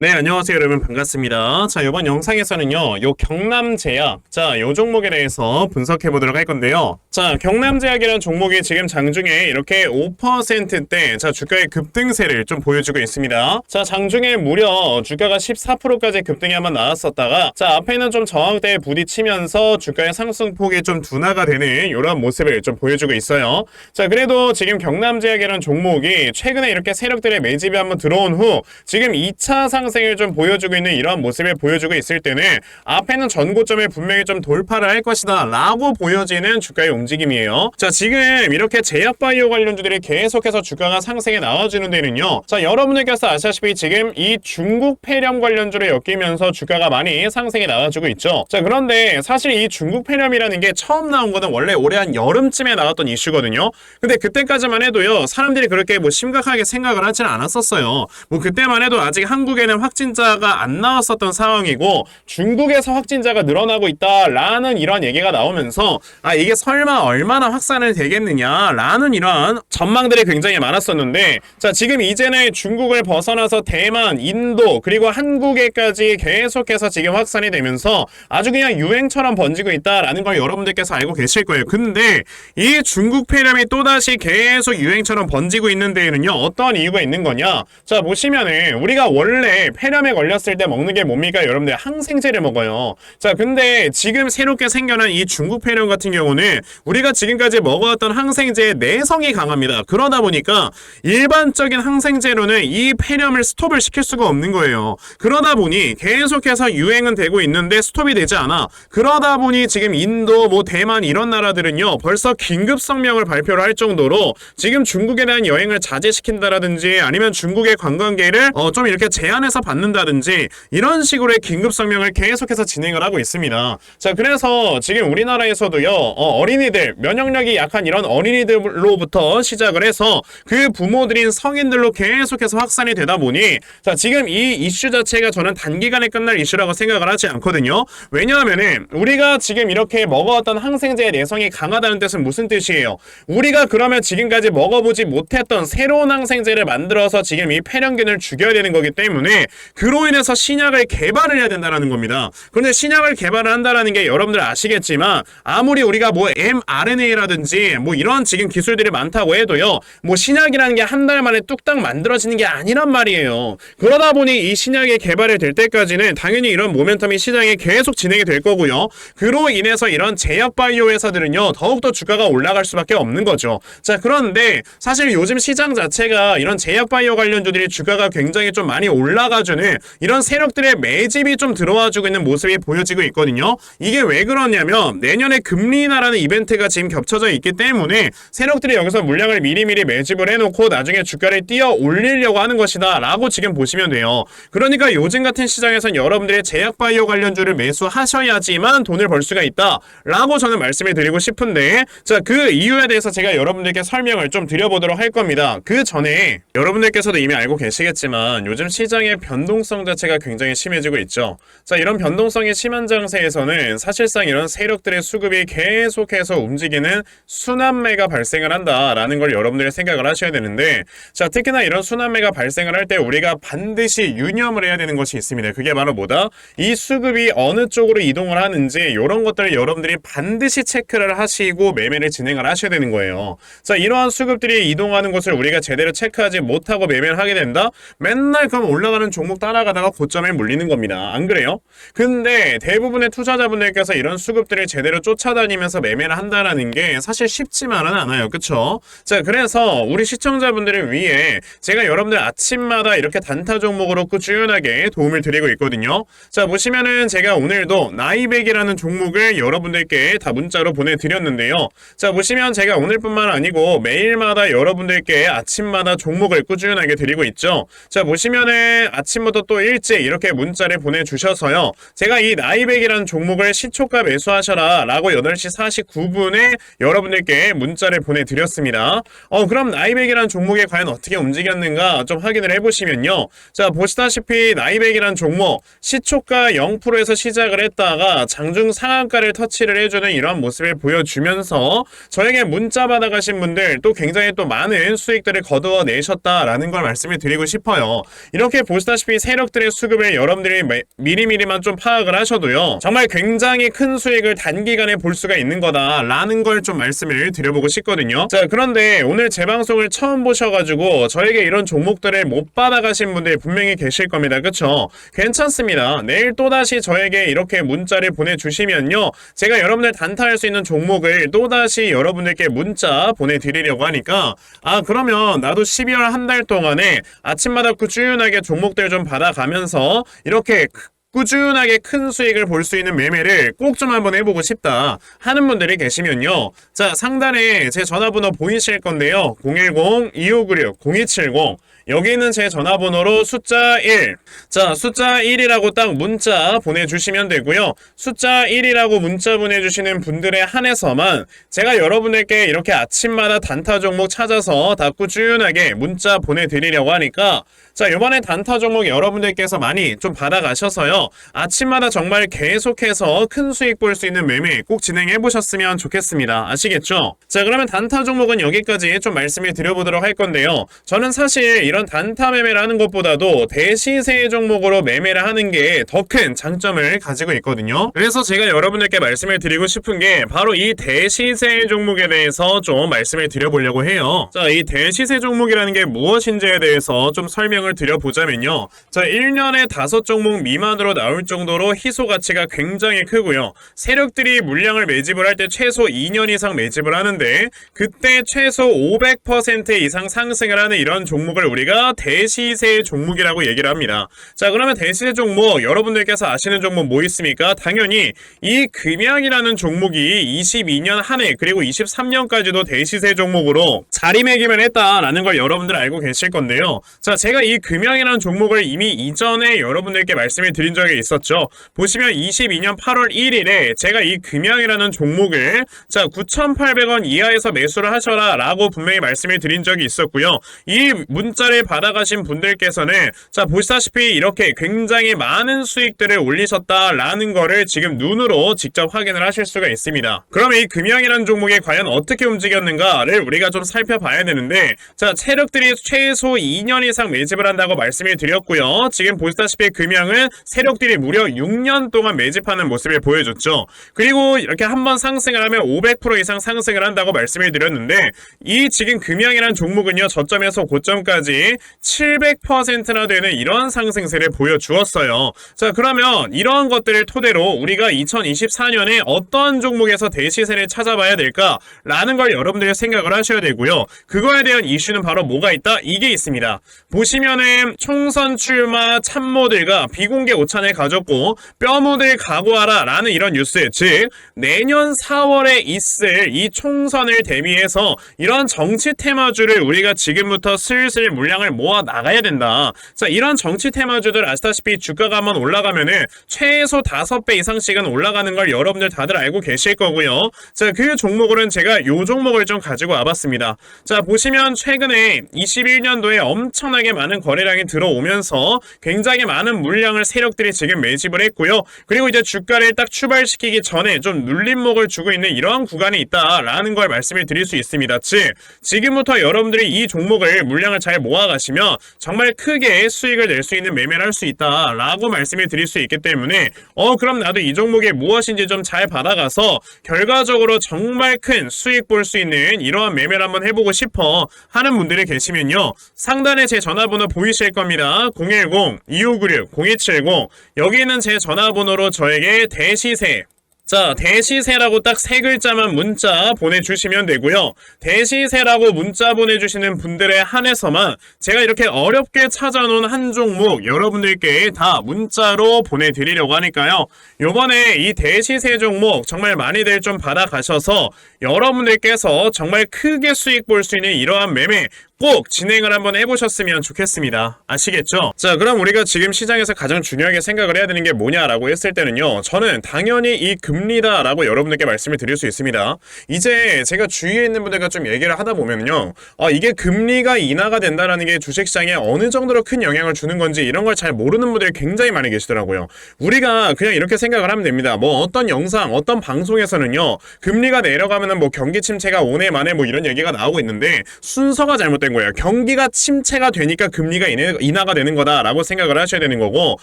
네, 안녕하세요, 여러분. 반갑습니다. 자, 이번 영상에서는요, 요 경남제약, 자, 요 종목에 대해서 분석해 보도록 할 건데요. 자, 경남제약이라는 종목이 지금 장중에 이렇게 5%대, 자, 주가의 급등세를 좀 보여주고 있습니다. 자, 장중에 무려 주가가 14%까지 급등이 한번 나왔었다가, 자, 앞에는 좀 저항대에 부딪히면서 주가의 상승폭이 좀 둔화가 되는 이런 모습을 좀 보여주고 있어요. 자, 그래도 지금 경남제약이라는 종목이 최근에 이렇게 세력들의 매집이 한번 들어온 후, 지금 2차 상승을 좀 보여주고 있는 이런 모습을 보여주고 있을 때는 앞에는 전고점을 분명히 좀 돌파를 할 것이다 라고 보여지는 주가의 움직임이에요. 자, 지금 이렇게 제약바이오 관련주들이 계속해서 주가가 상승에 나와주는 데는요, 자, 여러분들께서 아시다시피 지금 이 중국 폐렴 관련주를 엮이면서 주가가 많이 상승에 나와주고 있죠. 자, 그런데 사실 이 중국 폐렴이라는 게 처음 나온 거는 원래 올해 한 여름쯤에 나왔던 이슈거든요. 근데 그때까지만 해도요, 사람들이 그렇게 뭐 심각하게 생각을 하지는 않았었어요. 뭐 그때만 해도 아직 한국에는 확진자가 안 나왔었던 상황이고 중국에서 확진자가 늘어나고 있다라는 이런 얘기가 나오면서 이게 설마 얼마나 확산을 되겠느냐라는 이런 전망들이 굉장히 많았었는데, 자, 지금 이제는 중국을 벗어나서 대만, 인도 그리고 한국에까지 계속해서 지금 확산이 되면서 아주 그냥 유행처럼 번지고 있다라는 걸 여러분들께서 알고 계실 거예요. 근데 이 중국 폐렴이 또다시 계속 유행처럼 번지고 있는 데에는요, 어떤 이유가 있는 거냐? 자, 보시면은 우리가 원래 폐렴에 걸렸을 때 먹는 게 뭡니까? 여러분들 항생제를 먹어요. 자, 근데 지금 새롭게 생겨난 이 중국 폐렴 같은 경우는 우리가 지금까지 먹어왔던 항생제의 내성이 강합니다. 그러다 보니까 일반적인 항생제로는 이 폐렴을 스톱을 시킬 수가 없는 거예요. 그러다 보니 계속해서 유행은 되고 있는데 스톱이 되지 않아. 그러다 보니 지금 인도, 뭐 대만 이런 나라들은요, 벌써 긴급 성명을 발표를 할 정도로 지금 중국에 대한 여행을 자제시킨다라든지 아니면 중국의 관광객을 좀 이렇게 제한해서 받는다든지 이런 식으로의 긴급 성명을 계속해서 진행을 하고 있습니다. 자, 그래서 지금 우리나라에서도요, 어린이들, 면역력이 약한 이런 어린이들로부터 시작을 해서 그 부모들인 성인들로 계속해서 확산이 되다 보니, 자, 지금 이 이슈 자체가 저는 단기간에 끝날 이슈라고 생각을 하지 않거든요. 왜냐하면은 우리가 지금 이렇게 먹어왔던 항생제의 내성이 강하다는 뜻은 무슨 뜻이에요? 우리가 그러면 지금까지 먹어보지 못했던 새로운 항생제를 만들어서 지금 이 폐렴균을 죽여야 되는 거기 때문에 그로 인해서 신약을 개발을 해야 된다는 겁니다. 그런데 신약을 개발을 한다는 게 여러분들 아시겠지만 아무리 우리가 뭐 mRNA라든지 뭐 이런 지금 기술들이 많다고 해도요, 뭐 신약이라는 게 한 달 만에 뚝딱 만들어지는 게 아니란 말이에요. 그러다 보니 이 신약이 개발이 될 때까지는 당연히 이런 모멘텀이 시장에 계속 진행이 될 거고요. 그로 인해서 이런 제약바이오 회사들은요, 더욱더 주가가 올라갈 수밖에 없는 거죠. 자, 그런데 사실 요즘 시장 자체가 이런 제약바이오 관련주들이 주가가 굉장히 좀 많이 올라가주는 이런 세력들의 매집이 좀 들어와주고 있는 모습이 보여지고 있거든요. 이게 왜 그러냐면 내년에 금리 인하라는 이벤트가 지금 겹쳐져 있기 때문에 세력들이 여기서 물량을 미리미리 매집을 해놓고 나중에 주가를 띄어 올리려고 하는 것이다 라고 지금 보시면 돼요. 그러니까 요즘 같은 시장에선 여러분들의 제약바이오 관련주를 매수하셔야지만 돈을 벌 수가 있다 라고 저는 말씀을 드리고 싶은데, 자, 그 이유에 대해서 제가 여러분들께 설명을 좀 드려보도록 할 겁니다. 그 전에 여러분들께서도 이미 알고 계시겠지만 요즘 시장의 변동성 자체가 굉장히 심해지고 있죠. 자, 이런 변동성이 심한 장세에서는 사실상 이런 세력들의 수급이 계속해서 움직이는 순환매가 발생을 한다라는 걸 여러분들이 생각을 하셔야 되는데, 자, 특히나 이런 순환매가 발생을 할 때 우리가 반드시 유념을 해야 되는 것이 있습니다. 그게 바로 뭐다? 이 수급이 어느 쪽으로 이동을 하는지 이런 것들을 여러분들이 반드시 체크를 하시고 매매를 진행을 하셔야 되는 거예요. 자, 이러한 수급들이 이동하는 것을 우리가 제대로 체크하지 못하고 매매를 하게 된다? 맨날 그럼 올라가는 종목 따라가다가 고점에 물리는 겁니다. 안 그래요? 근데 대부분의 투자자분들께서 이런 수급들을 제대로 쫓아다니면서 매매를 한다는 게 사실 쉽지만은 않아요. 그쵸? 자, 그래서 우리 시청자분들을 위해 제가 여러분들 아침마다 이렇게 단타 종목으로 꾸준하게 도움을 드리고 있거든요. 자, 보시면은 제가 오늘도 나이백이라는 종목을 여러분들께 다 문자로 보내드렸는데요. 자, 보시면 제가 오늘뿐만 아니고 매일마다 여러분들께 아침마다 종목을 꾸준하게 드리고 있죠. 자, 보시면은 아침부터 또 일찍 이렇게 문자를 보내주셔서요, 제가 이 나이백이라는 종목을 시초가 매수하셔라 라고 8시 49분에 여러분들께 문자를 보내드렸습니다. 그럼 나이백이라는 종목이 과연 어떻게 움직였는가 좀 확인을 해보시면요, 자, 보시다시피 나이백이라는 종목 시초가 0%에서 시작을 했다가 장중 상한가를 터치를 해주는 이런 모습을 보여주면서 저에게 문자 받아가신 분들 또 굉장히 또 많은 수익들을 거두어 내셨다라는 걸 말씀을 드리고 싶어요. 이렇게 보시다 보시다시피 세력들의 수급을 여러분들이 미리미리만 좀 파악을 하셔도요, 정말 굉장히 큰 수익을 단기간에 볼 수가 있는 거다라는 걸 좀 말씀을 드려보고 싶거든요. 자, 그런데 오늘 제 방송을 처음 보셔가지고 저에게 이런 종목들을 못 받아가신 분들 분명히 계실 겁니다. 그쵸? 괜찮습니다. 내일 또다시 저에게 이렇게 문자를 보내주시면요, 제가 여러분들 단타할 수 있는 종목을 또다시 여러분들께 문자 보내드리려고 하니까, 아, 그러면 나도 12월 한 달 동안에 아침마다 꾸준하게 종목들 좀 받아가면서 이렇게 꾸준하게 큰 수익을 볼 수 있는 매매를 꼭 좀 한번 해보고 싶다 하는 분들이 계시면요, 자, 상단에 제 전화번호 보이실 건데요, 010-2596-0270, 여기 있는 제 전화번호로 숫자 1, 자, 숫자 1이라고 딱 문자 보내주시면 되고요. 숫자 1이라고 문자 보내주시는 분들에 한해서만 제가 여러분들께 이렇게 아침마다 단타 종목 찾아서 다 꾸준하게 문자 보내드리려고 하니까, 자, 이번에 단타 종목 여러분들께서 많이 좀 받아가셔서요, 아침마다 정말 계속해서 큰 수익 볼 수 있는 매매 꼭 진행해 보셨으면 좋겠습니다. 아시겠죠? 자, 그러면 단타 종목은 여기까지 좀 말씀을 드려보도록 할 건데요, 저는 사실 이런 단타 매매를 하는 것보다도 대시세 종목으로 매매를 하는 게 더 큰 장점을 가지고 있거든요. 그래서 제가 여러분들께 말씀을 드리고 싶은 게 바로 이 대시세 종목에 대해서 좀 말씀을 드려보려고 해요. 자, 이 대시세 종목이라는 게 무엇인지에 대해서 좀 설명을 드려보자면요, 자, 1년에 5종목 미만으로 나올 정도로 희소 가치가 굉장히 크고요, 세력들이 물량을 매집을 할 때 최소 2년 이상 매집을 하는데 그때 최소 500% 이상 상승을 하는 이런 종목을 우리가 대시세 종목이라고 얘기를 합니다. 자, 그러면 대시세 종목 여러분들께서 아시는 종목 뭐 있습니까? 당연히 이 금양이라는 종목이 22년 한 해 그리고 23년까지도 대시세 종목으로 자리매김을 했다라는 걸 여러분들 알고 계실 건데요. 자, 제가 이 금양이라는 종목을 이미 이전에 여러분들께 말씀을 드린 적이 있었죠. 보시면 22년 8월 1일에 제가 이 금양이라는 종목을, 자, 9,800원 이하에서 매수를 하셔라 라고 분명히 말씀을 드린 적이 있었고요. 이 문자를 받아가신 분들께서는, 자, 보시다시피 이렇게 굉장히 많은 수익들을 올리셨다라는 거를 지금 눈으로 직접 확인을 하실 수가 있습니다. 그러면 이 금양이라는 종목이 과연 어떻게 움직였는가를 우리가 좀 살펴봐야 되는데, 자, 세력들이 최소 2년 이상 매집을 한다고 말씀을 드렸고요. 지금 보시다시피 금양은 세력들이 무려 6년 동안 매집하는 모습을 보여줬죠. 그리고 이렇게 한번 상승을 하면 500% 이상 상승을 한다고 말씀을 드렸는데, 이 지금 금양이라는 종목은요, 저점에서 고점까지 700%나 되는 이런 상승세를 보여주었어요. 자, 그러면 이러한 것들을 토대로 우리가 2024년에 어떤 종목에서 대시세를 찾아봐야 될까라는 걸 여러분들이 생각을 하셔야 되고요. 그거에 대한 이슈는 바로 뭐가 있다? 이게 있습니다. 보시면은 총선 출마 참모들과 비공개 오찬을 가졌고 뼈묻을 각오하라 라는 이런 뉴스, 즉 내년 4월에 있을 이 총선을 대비해서 이런 정치 테마주를 우리가 지금부터 슬슬 물량을 모아 나가야 된다. 자, 이런 정치 테마주들 아시다시피 주가가 한번 올라가면은 최소 5배 이상씩은 올라가는 걸 여러분들 다들 알고 계실 거고요. 자, 그 종목으로는 제가 요 종목을 좀 가지고 와봤습니다. 자, 보시면 최근에 21년도에 엄청나게 많은 거래량이 들어오면서 굉장히 많은 물량을 세력들이 지금 매집을 했고요. 그리고 이제 주가를 딱 출발시키기 전에 좀 눌림목을 주고 있는 이러한 구간이 있다라는 걸 말씀을 드릴 수 있습니다. 즉, 지금부터 여러분들이 이 종목을 물량을 잘 모아가시면 정말 크게 수익을 낼 수 있는 매매를 할 수 있다라고 말씀을 드릴 수 있기 때문에 그럼 나도 이 종목이 무엇인지 좀 잘 받아가서 결과적으로 정말 큰 수익 볼 수 있는 이러한 매매를 한번 해보고 싶어 하는 분들이 계시면요, 상단에 제 전화번호 보이실 겁니다. 010-2596-0270, 여기 있는 제 전화번호로 저에게 대시세, 자, 대시세라고 딱 3글자만 문자 보내주시면 되고요. 대시세라고 문자 보내주시는 분들에 한해서만 제가 이렇게 어렵게 찾아놓은 한 종목 여러분들께 다 문자로 보내드리려고 하니까요, 요번에 이 대시세 종목 정말 많이들 좀 받아가셔서 여러분들께서 정말 크게 수익 볼 수 있는 이러한 매매 꼭 진행을 한번 해보셨으면 좋겠습니다. 아시겠죠? 자, 그럼 우리가 지금 시장에서 가장 중요하게 생각을 해야 되는 게 뭐냐라고 했을 때는요, 저는 당연히 이 금리다라고 여러분들께 말씀을 드릴 수 있습니다. 이제 제가 주위에 있는 분들과 좀 얘기를 하다 보면요, 이게 금리가 인하가 된다라는 게 주식시장에 어느 정도로 큰 영향을 주는 건지 이런 걸 잘 모르는 분들이 굉장히 많이 계시더라고요. 우리가 그냥 이렇게 생각을 하면 됩니다. 뭐 어떤 영상, 어떤 방송에서는요, 금리가 내려가면은 뭐 경기 침체가 오네 만에 뭐 이런 얘기가 나오고 있는데 순서가 잘못된 된 거예요. 경기가 침체가 되니까 금리가 인하가 되는 거다라고 생각을 하셔야 되는 거고,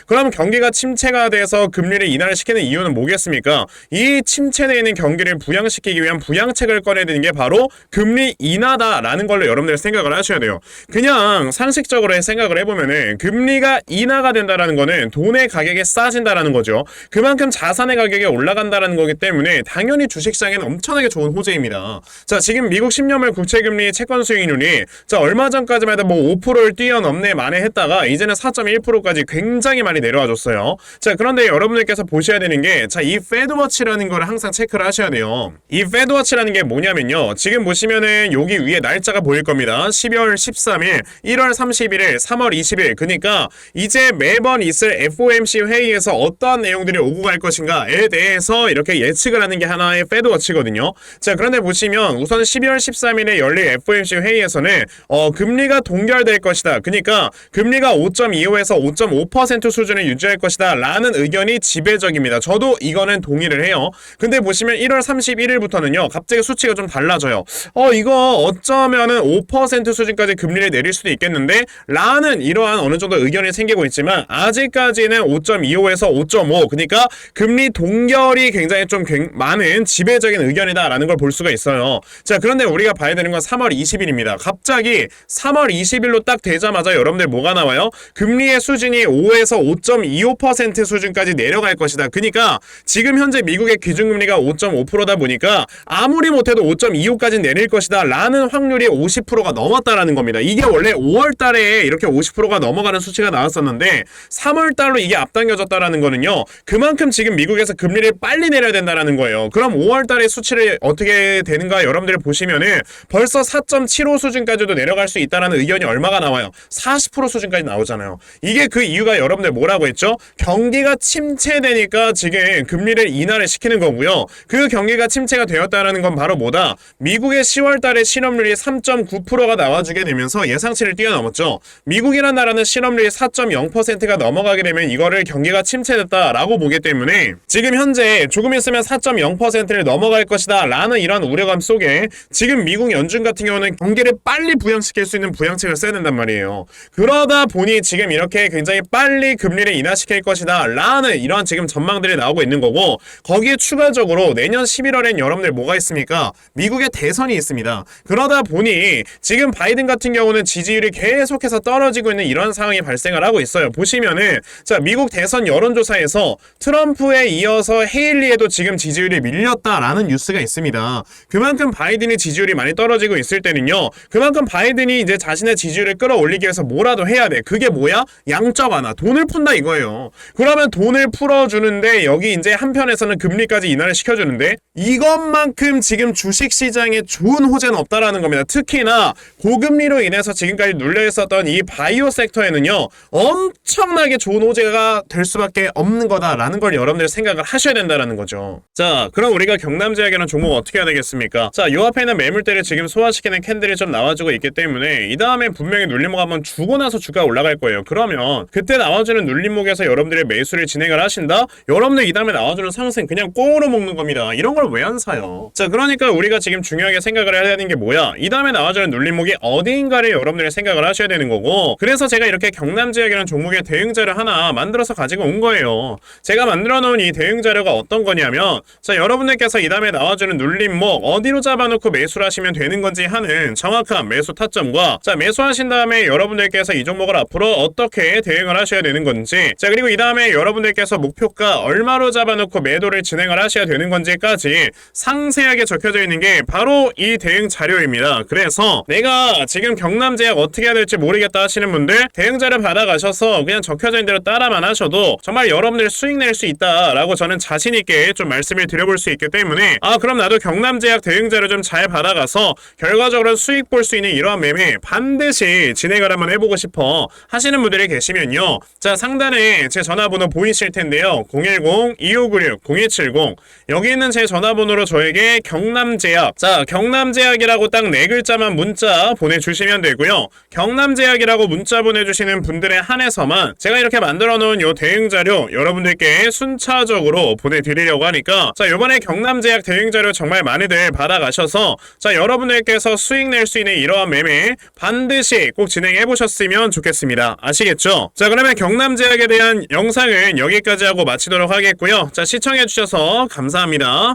그럼 경기가 침체가 돼서 금리를 인하를 시키는 이유는 뭐겠습니까? 이 침체되어 있는 경기를 부양시키기 위한 부양책을 꺼내드는 게 바로 금리 인하다라는 걸로 여러분들 생각을 하셔야 돼요. 그냥 상식적으로 생각을 해보면은 금리가 인하가 된다라는 거는 돈의 가격이 싸진다라는 거죠. 그만큼 자산의 가격이 올라간다라는 거기 때문에 당연히 주식시장에는 엄청나게 좋은 호재입니다. 자, 지금 미국 10년물 국채금리 채권 수익률이 자 얼마 전까지만 해도 뭐 5%를 뛰어넘네 만에 했다가 이제는 4.1%까지 굉장히 많이 내려와 줬어요. 자, 그런데 여러분들께서 보셔야 되는 게 자, 이 페드워치라는 거를 항상 체크를 하셔야 돼요. 이 페드워치라는 게 뭐냐면요, 지금 보시면은 여기 위에 날짜가 보일 겁니다. 12월 13일, 1월 31일, 3월 20일. 그러니까 이제 매번 있을 FOMC 회의에서 어떠한 내용들이 오고 갈 것인가에 대해서 이렇게 예측을 하는 게 하나의 페드워치거든요. 자, 그런데 보시면 우선 12월 13일에 열릴 FOMC 회의에서는 금리가 동결될 것이다. 그러니까 금리가 5.25에서 5.5% 수준을 유지할 것이다 라는 의견이 지배적입니다. 저도 이거는 동의를 해요. 근데 보시면 1월 31일부터는요 갑자기 수치가 좀 달라져요. 이거 어쩌면은 5% 수준까지 금리를 내릴 수도 있겠는데 라는 이러한 어느 정도 의견이 생기고 있지만 아직까지는 5.25에서 5.5, 그러니까 금리 동결이 굉장히 좀 많은 지배적인 의견이다 라는 걸 볼 수가 있어요. 자, 그런데 우리가 봐야 되는 건 3월 20일입니다. 갑자기 3월 20일로 딱 되자마자 여러분들 뭐가 나와요? 금리의 수준이 5에서 5.25% 수준까지 내려갈 것이다. 그러니까 지금 현재 미국의 기준금리가 5.5%다 보니까 아무리 못해도 5.25까지 내릴 것이다 라는 확률이 50%가 넘었다라는 겁니다. 이게 원래 5월 달에 이렇게 50%가 넘어가는 수치가 나왔었는데 3월 달로 이게 앞당겨졌다라는 거는요, 그만큼 지금 미국에서 금리를 빨리 내려야 된다라는 거예요. 그럼 5월 달의 수치를 어떻게 되는가 여러분들이 보시면은 벌써 4.75 수준까지도 내려갈 수 있다라는 의견이 얼마가 나와요? 40% 수준까지 나오잖아요. 이게 그 이유가 여러분들 뭐라고 했죠? 경기가 침체되니까 지금 금리를 인하를 시키는 거고요. 그 경기가 침체가 되었다는 건 바로 뭐다? 미국의 10월 달에 실업률이 3.9%가 나와주게 되면서 예상치를 뛰어넘었죠. 미국이라는 나라는 실업률이 4.0%가 넘어가게 되면 이거를 경기가 침체됐다라고 보기 때문에 지금 현재 조금 있으면 4.0%를 넘어갈 것이다 라는 이런 우려감 속에 지금 미국 연준 같은 경우는 경기를 빨리 부양시킬 수 있는 부양책을 써야 된단 말이에요. 그러다 보니 지금 이렇게 굉장히 빨리 금리를 인하시킬 것이다 라는 이런 지금 전망들이 나오고 있는 거고, 거기에 추가적으로 내년 11월엔 여러분들 뭐가 있습니까? 미국의 대선이 있습니다. 그러다 보니 지금 바이든 같은 경우는 지지율이 계속해서 떨어지고 있는 이런 상황이 발생을 하고 있어요. 보시면은 자, 미국 대선 여론조사에서 트럼프에 이어서 헤일리에도 지금 지지율이 밀렸다라는 뉴스가 있습니다. 그만큼 바이든이 지지율이 많이 떨어지고 있을 때는요, 그만큼 바이든이 이제 자신의 지지율을 끌어올리기 위해서 뭐라도 해야 돼. 그게 뭐야? 양적 완화, 돈을 푼다 이거예요. 그러면 돈을 풀어주는데 여기 이제 한편에서는 금리까지 인하를 시켜주는데 이것만큼 지금 주식시장에 좋은 호재는 없다라는 겁니다. 특히나 고금리로 인해서 지금까지 눌려있었던 이 바이오 섹터에는요 엄청나게 좋은 호재가 될 수밖에 없는 거다라는 걸 여러분들 생각을 하셔야 된다라는 거죠. 자, 그럼 우리가 경남제약이라는 종목 어떻게 해야 되겠습니까? 자, 요 앞에 있는 매물대를 지금 소화시키는 캔들이 좀 나와주고 있기 때문에 이 다음에 분명히 눌림목 한번 주고 나서 주가가 올라갈 거예요. 그러면 그때 나와주는 눌림목에서 여러분들의 매수를 진행을 하신다? 여러분들 이 다음에 나와주는 상승 그냥 꽁으로 먹는 겁니다. 이런 걸 왜 안 사요? 자, 그러니까 우리가 지금 중요하게 생각을 해야 되는 게 뭐야? 이 다음에 나와주는 눌림목이 어디인가를 여러분들이 생각을 하셔야 되는 거고, 그래서 제가 이렇게 경남제약이라는 종목의 대응자료 하나 만들어서 가지고 온 거예요. 제가 만들어 놓은 이 대응자료가 어떤 거냐면, 자, 여러분들께서 이 다음에 나와주는 눌림목 어디로 잡아놓고 매수를 하시면 되는 건지 하는 정확한 매수 타점과, 자, 매수하신 다음에 여러분들께서 이 종목을 앞으로 어떻게 대응을 하셔야 되는 건지, 자, 그리고 이 다음에 여러분들께서 목표가 얼마로 잡아놓고 매도를 진행을 하셔야 되는 건지까지 상세하게 적혀져 있는 게 바로 이 대응 자료입니다. 그래서 내가 지금 경남제약 어떻게 해야 될지 모르겠다 하시는 분들 대응 자료 받아가셔서 그냥 적혀져 있는 대로 따라만 하셔도 정말 여러분들 수익 낼 수 있다라고 저는 자신 있게 좀 말씀을 드려볼 수 있기 때문에, 그럼 나도 경남제약 대응 자료 좀 잘 받아가서 결과적으로 수익 볼 수 있는 이러한 매매 반드시 진행을 한번 해보고 싶어 하시는 분들이 계시면요, 자, 상단에 제 전화번호 보이실 텐데요. 010-2596-0270 여기 있는 제 전화번호로 저에게 경남제약, 자, 경남제약이라고 딱 4글자만 문자 보내주시면 되고요. 경남제약이라고 문자 보내주시는 분들에 한해서만 제가 이렇게 만들어 놓은 요 대응자료 여러분들께 순차적으로 보내드리려고 하니까, 자, 요번에 경남제약 대응자료 정말 많이들 받아가셔서 자, 여러분들께서 수익 낼 수 있는 이러한 이번 매매 반드시 꼭 진행해 보셨으면 좋겠습니다. 아시겠죠? 자, 그러면 경남제약에 대한 영상은 여기까지 하고 마치도록 하겠고요. 자, 시청해 주셔서 감사합니다.